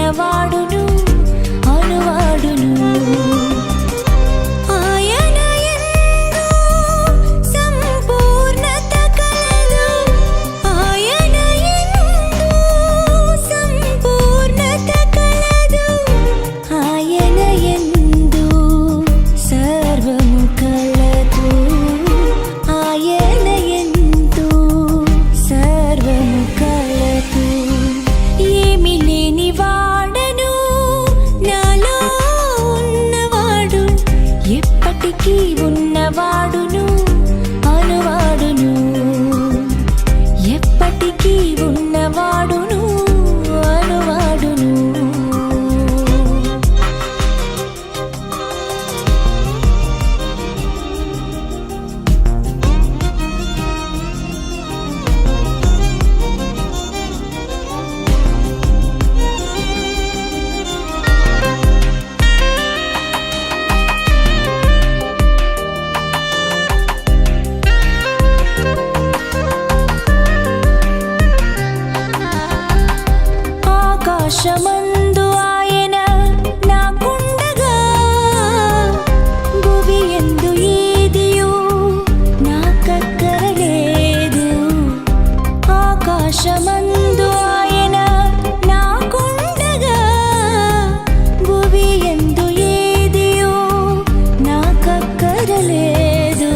ఉన్నవాడును అనువాడును. ఉన్నవాడును అనువాడును ఎప్పటికీ ఉన్నవాడును అనువాడును. ఆకాశమందు ఆయన నాకుండగా భూమి యందు ఏదియూ నాకక్కరలేదు. ఆకాశమందు ఆయన నాకుండగా భూమి యందు ఏదియూ నాకక్కరలేదు.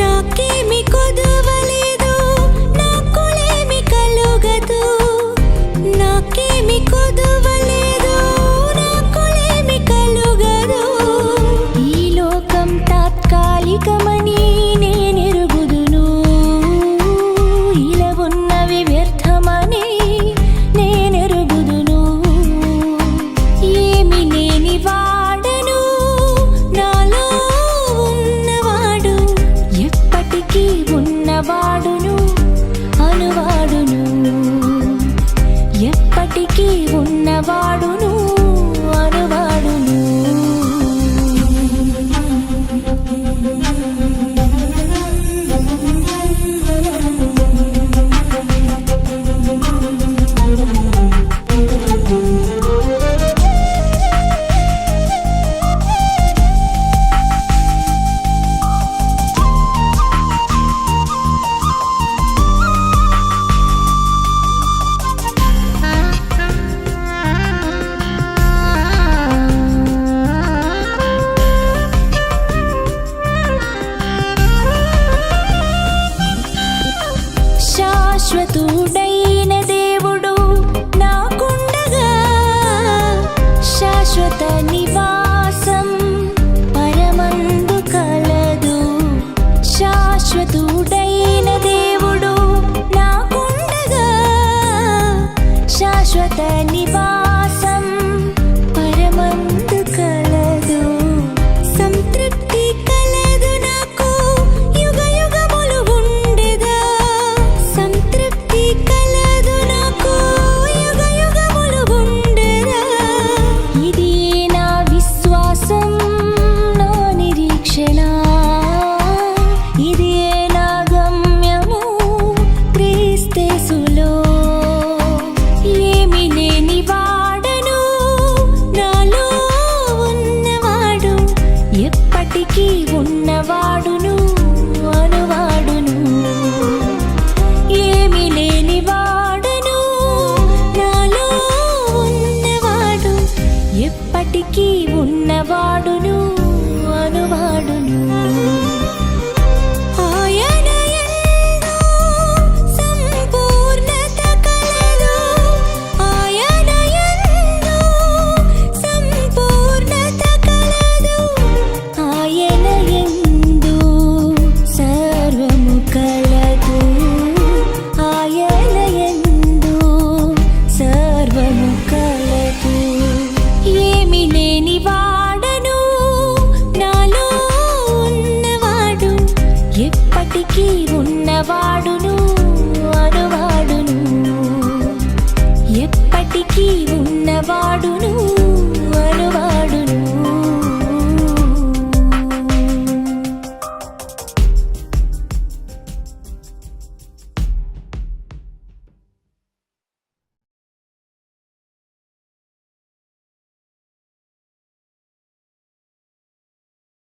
నాకేమి కొదువలేదు, నాకులేమి కలుగదు. నాకేమి కొదువలేదు, నాకులేమి కలుగదు. ఈ లోకం తాత్కాలికమని నేనెరుగుదును, ఇలా ఉన్నవి వ్యర్థమని నేనెరుగుదును. ఏమి లేని వాడను నాలో ఉన్నవాడు ఎప్పటికీ ఉన్నవాడును అనువాడును ఎప్పటికీ ఉన్నవాడును అనువాడును. శాశ్వతుడైన దేవుడు నాకుండగా శాశ్వత నివాసం పరమందు కలదు. శాశ్వతుడైన దేవుడు నాకుండగా శాశ్వత నివాసం పరమందు కలదు. సంతృప్తి కలదు నాకు యుగ యుగములు ఉండెదా. సంతృప్తి కలదు నాకు యుగ యుగములు ఉండెదా. ఇది నా విశ్వాసం, నా నిరీక్షణ, ఇది నా గమ్యము క్రీస్తేసులో. ఏమి లేని వాడను నాలో ఉన్నవాడు ఎప్పటికీ ఉన్నవాడును అనువాడును. ఏమి లేని వాడను నాలో ఉన్నవాడు ఎప్పటికీ ఉన్నవాడును అనువాడును. ఆయన యందు సంపూర్ణత కలదు, ఆయన యందు సంపూర్ణత కలదు. ఆయన యందు సర్వము కలదు, ఆయన యందు సర్వము కలదు. ఏమి లేని వాడను నాలో ఉన్నవాడు ఎప్పటికీ ఉన్నవాడును అనువాడును ఎప్పటికీ ఉన్నవాడు